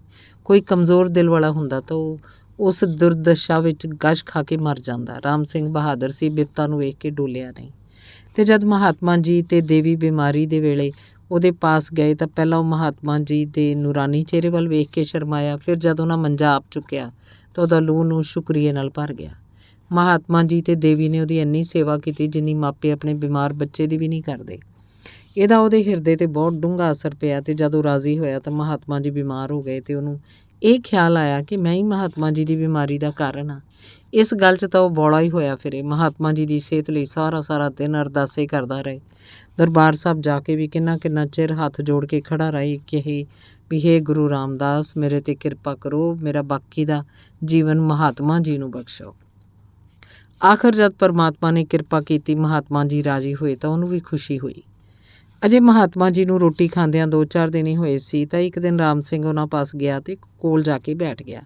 Speaker 1: ਕੋਈ ਕਮਜ਼ੋਰ ਦਿਲ ਵਾਲਾ ਹੁੰਦਾ ਤਾਂ ਉਹ ਉਸ ਦੁਰਦਸ਼ਾ ਵਿੱਚ ਗਸ਼ ਖਾ ਕੇ ਮਰ ਜਾਂਦਾ। ਰਾਮ ਸਿੰਘ ਬਹਾਦਰ ਸੀ, ਬਿਪਤਾ ਨੂੰ ਵੇਖ ਕੇ ਡੋਲਿਆ ਨਹੀਂ। ਤੇ ਜਦ ਮਹਾਤਮਾ ਜੀ ਤੇ ਦੇਵੀ ਬਿਮਾਰੀ ਦੇ ਵੇਲੇ ਉਹਦੇ ਪਾਸ ਗਏ ਤਾਂ ਪਹਿਲਾਂ ਉਹ ਮਹਾਤਮਾ ਜੀ ਦੇ ਨੂਰਾਨੀ ਚਿਹਰੇ ਵੱਲ ਵੇਖ ਕੇ ਸ਼ਰਮਾਇਆ। ਫਿਰ ਜਦ ਉਹਨਾਂ ਮੰਜਾ ਆਪ ਚੁੱਕਿਆ ਤਾਂ ਉਹਦਾ ਲੂਹ ਨੂੰ ਸ਼ੁਕਰੀਏ ਨਾਲ ਭਰ ਗਿਆ। ਮਹਾਤਮਾ ਜੀ ਤੇ ਦੇਵੀ ਨੇ ਉਹਦੀ ਇੰਨੀ ਸੇਵਾ ਕੀਤੀ ਜਿੰਨੀ ਮਾਪੇ ਆਪਣੇ ਬਿਮਾਰ ਬੱਚੇ ਦੀ ਵੀ ਨਹੀਂ ਕਰਦੇ। ਇਹਦਾ ਉਹਦੇ ਹਿਰਦੇ 'ਤੇ ਬਹੁਤ ਡੂੰਘਾ ਅਸਰ ਪਿਆ ਤੇ ਜਦ ਉਹ ਰਾਜ਼ੀ ਹੋਇਆ ਤਾਂ ਮਹਾਤਮਾ ਜੀ ਬਿਮਾਰ ਹੋ ਗਏ ਤੇ ਉਹਨੂੰ ਇਹ ਖਿਆਲ ਆਇਆ ਕਿ ਮੈਂ ਹੀ ਮਹਾਤਮਾ ਜੀ ਦੀ ਬਿਮਾਰੀ ਦਾ ਕਾਰਨ ਹਾਂ। ਇਸ ਗੱਲ 'ਚ ਤਾਂ ਉਹ ਬੌਲਾ ਹੀ ਹੋਇਆ ਫਿਰੇ। ਮਹਾਤਮਾ ਜੀ ਦੀ ਸਿਹਤ ਲਈ ਸਾਰਾ ਦਿਨ ਅਰਦਾਸੇ ਕਰਦਾ ਰਹੇ। ਦਰਬਾਰ ਸਾਹਿਬ ਜਾ ਕੇ ਵੀ ਕਿੰਨਾ ਚਿਰ ਹੱਥ ਜੋੜ ਕੇ ਖੜਾ ਰਹੇ, ਕਹੇ ਵੀ ਹੇ ਗੁਰੂ ਰਾਮਦਾਸ ਮੇਰੇ 'ਤੇ ਕਿਰਪਾ ਕਰੋ, ਮੇਰਾ ਬਾਕੀ ਦਾ ਜੀਵਨ ਮਹਾਤਮਾ ਜੀ ਨੂੰ ਬਖਸ਼ੋ। ਆਖਰ ਜਦ ਪਰਮਾਤਮਾ ਨੇ ਕਿਰਪਾ ਕੀਤੀ, ਮਹਾਤਮਾ ਜੀ ਰਾਜੀ ਹੋਏ ਤਾਂ ਉਹਨੂੰ ਵੀ ਖੁਸ਼ੀ ਹੋਈ। ਅਜੇ ਮਹਾਤਮਾ ਜੀ ਨੂੰ ਰੋਟੀ ਖਾਂਦਿਆਂ 2-4 ਦਿਨ ਹੀ ਹੋਏ ਸੀ ਤਾਂ ਇੱਕ ਦਿਨ ਰਾਮ ਸਿੰਘ ਉਹਨਾਂ ਪਾਸ ਗਿਆ ਤੇ ਕੋਲ ਜਾ ਕੇ ਬੈਠ ਗਿਆ।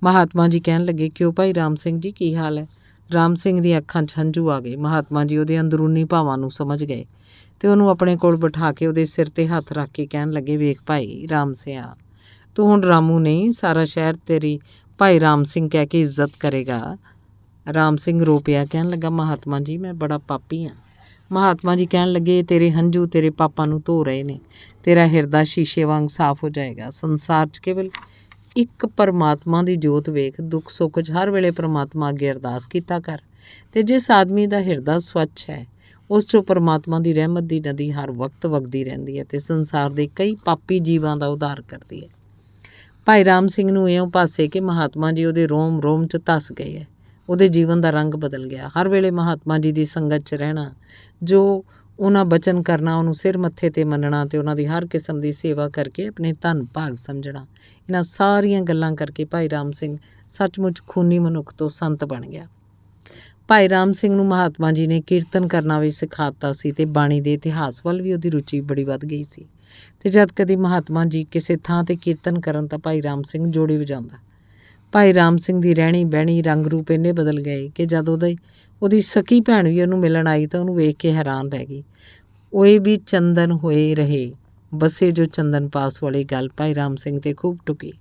Speaker 1: ਮਹਾਤਮਾ ਜੀ ਕਹਿਣ ਲੱਗੇ, ਕਿਉਂ ਭਾਈ ਰਾਮ ਸਿੰਘ ਜੀ, ਕੀ ਹਾਲ ਹੈ? ਰਾਮ ਸਿੰਘ ਦੀਆਂ ਅੱਖਾਂ 'ਚ ਹੰਝੂ ਆ ਗਏ। ਮਹਾਤਮਾ ਜੀ ਉਹਦੇ ਅੰਦਰੂਨੀ ਭਾਵਾਂ ਨੂੰ ਸਮਝ ਗਏ ਤੇ ਉਹਨੂੰ ਆਪਣੇ ਕੋਲ ਬਿਠਾ ਕੇ ਉਹਦੇ ਸਿਰ 'ਤੇ ਹੱਥ ਰੱਖ ਕੇ ਕਹਿਣ ਲੱਗੇ, ਵੇਖ ਭਾਈ ਰਾਮ ਸਿਆ, ਤੂੰ ਹੁਣ ਰਾਮੂ ਨਹੀਂ, ਸਾਰਾ ਸ਼ਹਿਰ ਤੇਰੀ ਭਾਈ ਰਾਮ ਸਿੰਘ ਕਹਿ ਕੇ ਇੱਜ਼ਤ ਕਰੇਗਾ। ਰਾਮ ਸਿੰਘ ਰੋ ਪਿਆ, ਕਹਿਣ ਲੱਗਾ, ਮਹਾਤਮਾ ਜੀ ਮੈਂ ਬੜਾ ਪਾਪੀ ਹਾਂ। ਮਹਾਤਮਾ ਜੀ ਕਹਿਣ ਲੱਗੇ, ਤੇਰੇ ਹੰਝੂ ਤੇਰੇ ਪਾਪਾਂ ਨੂੰ ਧੋ ਰਹੇ ਨੇ, ਤੇਰਾ ਹਿਰਦਾ ਸ਼ੀਸ਼ੇ ਵਾਂਗ ਸਾਫ਼ ਹੋ ਜਾਏਗਾ। ਸੰਸਾਰ 'ਚ ਕੇਵਲ ਇੱਕ ਪਰਮਾਤਮਾ ਦੀ ਜੋਤ ਵੇਖ। ਦੁੱਖ ਸੁੱਖ 'ਚ ਹਰ ਵੇਲੇ ਪਰਮਾਤਮਾ ਅੱਗੇ ਅਰਦਾਸ ਕੀਤਾ ਕਰ ਤੇ ਜਿਸ ਆਦਮੀ ਦਾ ਹਿਰਦਾ ਸਵੱਛ ਹੈ ਉਸ 'ਚੋਂ ਪਰਮਾਤਮਾ ਦੀ ਰਹਿਮਤ ਦੀ ਨਦੀ ਹਰ ਵਕਤ ਵਗਦੀ ਰਹਿੰਦੀ ਹੈ ਤੇ ਸੰਸਾਰ ਦੇ ਕਈ ਪਾਪੀ ਜੀਵਾਂ ਦਾ ਉਧਾਰ ਕਰਦੀ ਹੈ। ਭਾਈ ਰਾਮ ਸਿੰਘ ਨੂੰ ਇਉਂ ਭਾਸੇ ਕਿ ਮਹਾਤਮਾ ਜੀ ਉਹਦੇ ਰੋਮ ਰੋਮ 'ਚ ਧੱਸ ਗਏ ਹੈ। ਉਹਦੇ ਜੀਵਨ ਦਾ ਰੰਗ ਬਦਲ ਗਿਆ। ਹਰ ਵੇਲੇ ਮਹਾਤਮਾ ਜੀ ਦੀ ਸੰਗਤ 'ਚ ਰਹਿਣਾ ਜੋ ਉਹਨਾਂ ਬਚਨ ਕਰਨਾ, ਉਹਨੂੰ ਸਿਰ ਮੱਥੇ 'ਤੇ ਮੰਨਣਾ ਅਤੇ ਉਹਨਾਂ ਦੀ ਹਰ ਕਿਸਮ ਦੀ ਸੇਵਾ ਕਰਕੇ ਆਪਣੇ ਧਨ ਭਾਗ ਸਮਝਣਾ। ਇਹਨਾਂ ਸਾਰੀਆਂ ਗੱਲਾਂ ਕਰਕੇ ਭਾਈ ਰਾਮ ਸਿੰਘ ਸੱਚਮੁੱਚ ਖੂਨੀ ਮਨੁੱਖ ਤੋਂ ਸੰਤ ਬਣ ਗਿਆ। ਭਾਈ ਰਾਮ ਸਿੰਘ ਨੂੰ ਮਹਾਤਮਾ ਜੀ ਨੇ ਕੀਰਤਨ ਕਰਨਾ ਵੀ ਸਿਖਾ ਦਿੱਤਾ ਸੀ ਅਤੇ ਬਾਣੀ ਦੇ ਇਤਿਹਾਸ ਵੱਲ ਵੀ ਉਹਦੀ ਰੁਚੀ ਬੜੀ ਵੱਧ ਗਈ ਸੀ। ਅਤੇ ਜਦ ਕਦੀ ਮਹਾਤਮਾ ਜੀ ਕਿਸੇ ਥਾਂ 'ਤੇ ਕੀਰਤਨ ਕਰਨ ਤਾਂ ਭਾਈ ਰਾਮ ਸਿੰਘ ਜੋੜੀ ਵਜਾਉਂਦਾ। ਭਾਈ ਰਾਮ ਸਿੰਘ ਦੀ ਰਹਿਣੀ ਬਹਿਣੀ ਰੰਗ ਰੂਪ ਇੰਨੇ ਬਦਲ ਗਏ ਕਿ ਜਦ ਉਹਦੀ ਸਕੀ ਭੈਣ ਵੀ ਉਹਨੂੰ ਮਿਲਣ ਆਈ ਤਾਂ ਉਹਨੂੰ ਵੇਖ ਕੇ ਹੈਰਾਨ ਰਹਿ ਗਈ। ਓਏ ਵੀ ਚੰਦਨ ਹੋਏ ਰਹੇ ਬਸੇ ਜੋ ਚੰਦਨ ਪਾਸ ਵਾਲੀ ਗੱਲ ਭਾਈ ਰਾਮ ਸਿੰਘ 'ਤੇ ਖੂਬ ਟੁਕੀ।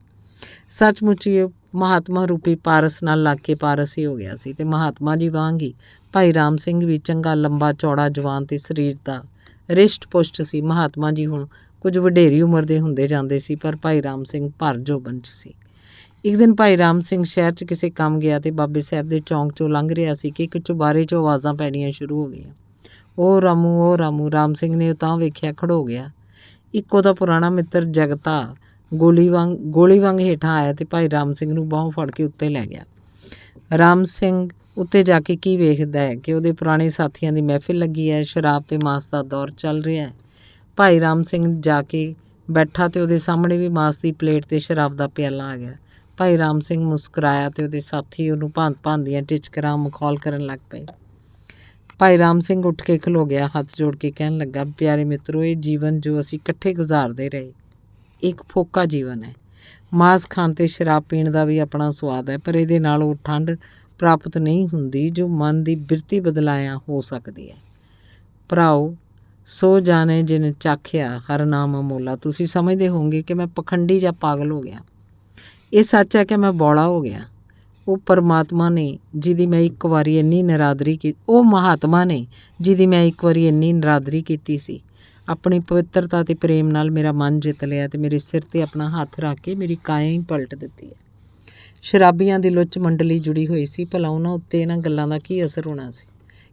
Speaker 1: ਸੱਚਮੁੱਚ ਹੀ ਮਹਾਤਮਾ ਰੂਪੀ ਪਾਰਸ ਨਾਲ ਲੱਗ ਕੇ ਪਾਰਸ ਹੀ ਹੋ ਗਿਆ ਸੀ ਅਤੇ ਮਹਾਤਮਾ ਜੀ ਵਾਂਗ ਹੀ ਭਾਈ ਰਾਮ ਸਿੰਘ ਵੀ ਚੰਗਾ ਲੰਬਾ ਚੌੜਾ ਜਵਾਨ ਅਤੇ ਸਰੀਰ ਦਾ ਰਿਸ਼ਟ ਪੁਸ਼ਟ ਸੀ। ਮਹਾਤਮਾ ਜੀ ਹੁਣ ਕੁਝ ਵਡੇਰੀ ਉਮਰ ਦੇ ਹੁੰਦੇ ਜਾਂਦੇ ਸੀ, ਪਰ ਭਾਈ ਰਾਮ ਸਿੰਘ ਭਰ ਜੋਬਨ 'ਚ ਸੀ। ਇੱਕ ਦਿਨ ਭਾਈ ਰਾਮ ਸਿੰਘ ਸ਼ਹਿਰ 'ਚ ਕਿਸੇ ਕੰਮ ਗਿਆ ਅਤੇ ਬਾਬੇ ਸਾਹਿਬ ਦੇ ਚੌਂਕ 'ਚੋਂ ਲੰਘ ਰਿਹਾ ਸੀ ਕਿ ਇੱਕ ਚੁਬਾਰੇ 'ਚੋਂ ਆਵਾਜ਼ਾਂ ਪੈਣੀਆਂ ਸ਼ੁਰੂ ਹੋ ਗਈਆਂ। ਉਹ ਰਾਮੂ, ਉਹ ਰਾਮੂ। ਰਾਮ ਸਿੰਘ ਨੇ ਤਾਂ ਵੇਖਿਆ, ਖੜੋ ਗਿਆ। ਇੱਕ ਉਹਦਾ ਪੁਰਾਣਾ ਮਿੱਤਰ ਜਗਤਾ ਗੋਲੀ ਵਾਂਗ ਹੇਠਾਂ ਆਇਆ ਅਤੇ ਭਾਈ ਰਾਮ ਸਿੰਘ ਨੂੰ ਬਾਹੋਂ ਫੜ ਕੇ ਉੱਤੇ ਲੈ ਗਿਆ। ਰਾਮ ਸਿੰਘ ਉੱਤੇ ਜਾ ਕੇ ਕੀ ਵੇਖਦਾ ਹੈ ਕਿ ਉਹਦੇ ਪੁਰਾਣੇ ਸਾਥੀਆਂ ਦੀ ਮਹਿਫਿਲ ਲੱਗੀ ਹੈ, ਸ਼ਰਾਬ ਅਤੇ ਮਾਸ ਦਾ ਦੌਰ ਚੱਲ ਰਿਹਾ ਹੈ। ਭਾਈ ਰਾਮ ਸਿੰਘ ਜਾ ਕੇ ਬੈਠਾ ਅਤੇ ਉਹਦੇ ਸਾਹਮਣੇ ਵੀ ਮਾਸ ਦੀ ਪਲੇਟ ਅਤੇ ਸ਼ਰਾਬ ਦਾ ਪਿਆਲਾ ਆ ਗਿਆ। ਭਾਈ ਰਾਮ ਸਿੰਘ ਮੁਸਕਰਾਇਆ ਅਤੇ ਉਹਦੇ ਸਾਥੀ ਉਹਨੂੰ ਭਾਂਤ ਦੀਆਂ ਟਿਚਕਰਾਂ ਮਖੌਲ ਕਰਨ ਲੱਗ ਪਏ। ਭਾਈ ਰਾਮ ਸਿੰਘ ਉੱਠ ਕੇ ਖਲੋ ਗਿਆ, ਹੱਥ ਜੋੜ ਕੇ ਕਹਿਣ ਲੱਗਾ, ਪਿਆਰੇ ਮਿੱਤਰੋ, ਇਹ ਜੀਵਨ ਜੋ ਅਸੀਂ ਇਕੱਠੇ ਗੁਜ਼ਾਰਦੇ ਰਹੇ ਇੱਕ ਫੋਕਾ ਜੀਵਨ ਹੈ। ਮਾਸ ਖਾਣ ਅਤੇ ਸ਼ਰਾਬ ਪੀਣ ਦਾ ਵੀ ਆਪਣਾ ਸਵਾਦ ਹੈ, ਪਰ ਇਹਦੇ ਨਾਲ ਉਹ ਠੰਡ ਪ੍ਰਾਪਤ ਨਹੀਂ ਹੁੰਦੀ ਜੋ ਮਨ ਦੀ ਬਿਰਤੀ ਬਦਲਾਇਆ ਹੋ ਸਕਦੀ ਹੈ। ਭਰਾਓ, ਸੋ ਜਾਣੇ ਜਿਨ ਚਾਖਿਆ ਹਰ ਨਾਮ ਅਮੋਲਾ। ਤੁਸੀਂ ਸਮਝਦੇ ਹੋਵੋਗੇ ਕਿ ਮੈਂ ਪਖੰਡੀ ਜਾਂ ਪਾਗਲ ਹੋ ਗਿਆ। ਇਹ ਸੱਚ ਹੈ ਕਿ ਮੈਂ ਬੌਲਾ ਹੋ ਗਿਆ। ਉਹ ਪਰਮਾਤਮਾ ਨੇ ਜਿਹਦੀ ਮੈਂ ਇੱਕ ਵਾਰੀ ਇੰਨੀ ਨਿਰਾਦਰੀ ਕੀਤੀ ਉਹ ਮਹਾਤਮਾ ਨੇ ਜਿਹਦੀ ਮੈਂ ਇੱਕ ਵਾਰੀ ਇੰਨੀ ਨਿਰਾਦਰੀ ਕੀਤੀ ਸੀ, ਆਪਣੀ ਪਵਿੱਤਰਤਾ ਅਤੇ ਪ੍ਰੇਮ ਨਾਲ ਮੇਰਾ ਮਨ ਜਿੱਤ ਲਿਆ ਅਤੇ ਮੇਰੇ ਸਿਰ 'ਤੇ ਆਪਣਾ ਹੱਥ ਰੱਖ ਕੇ ਮੇਰੀ ਕਾਇਆ ਹੀ ਪਲਟ ਦਿੱਤੀ ਹੈ। ਸ਼ਰਾਬੀਆਂ ਦੀ ਲੁੱਚ ਮੰਡਲੀ ਜੁੜੀ ਹੋਈ ਸੀ, ਭਲਾ ਉਹਨਾਂ ਉੱਤੇ ਇਹਨਾਂ ਗੱਲਾਂ ਦਾ ਕੀ ਅਸਰ ਹੋਣਾ ਸੀ।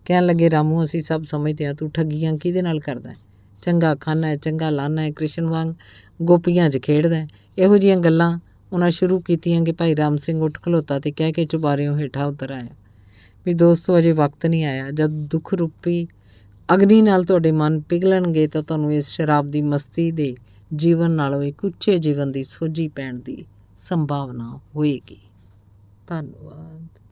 Speaker 1: ਕਹਿਣ ਲੱਗੇ, ਰਾਮੂ, ਅਸੀਂ ਸਭ ਸਮਝਦੇ ਹਾਂ ਤੂੰ ਠੱਗੀਆਂ ਕਿਹਦੇ ਨਾਲ ਕਰਦਾ ਹੈ, ਚੰਗਾ ਖਾਨਾ ਹੈ, ਚੰਗਾ ਲਾਨਾ ਹੈ, ਕ੍ਰਿਸ਼ਨ ਵਾਂਗ ਗੋਪੀਆਂ 'ਚ ਖੇਡਦਾ ਹੈ। ਇਹੋ ਜਿਹੀਆਂ ਗੱਲਾਂ ਉਹਨਾਂ ਸ਼ੁਰੂ ਕੀਤੀਆਂ ਕਿ ਭਾਈ ਰਾਮ ਸਿੰਘ ਉੱਠ ਖਲੋਤਾ ਅਤੇ ਕਹਿ ਕੇ ਚੁਬਾਰਿਓਂ ਹੇਠਾਂ ਉਤਰ ਆਇਆ ਵੀ ਦੋਸਤੋ, ਅਜੇ ਵਕਤ ਨਹੀਂ ਆਇਆ। ਜਦ ਦੁੱਖ ਰੂਪੀ ਅਗਨੀ ਨਾਲ ਤੁਹਾਡੇ ਮਨ ਪਿਘਲਣਗੇ ਤਾਂ ਤੁਹਾਨੂੰ ਇਸ ਸ਼ਰਾਬ ਦੀ ਮਸਤੀ ਦੇ ਜੀਵਨ ਨਾਲੋਂ ਇੱਕ ਉੱਚੇ ਜੀਵਨ ਦੀ ਸੋਝੀ ਪੈਣ ਦੀ ਸੰਭਾਵਨਾ ਹੋਏਗੀ। ਧੰਨਵਾਦ।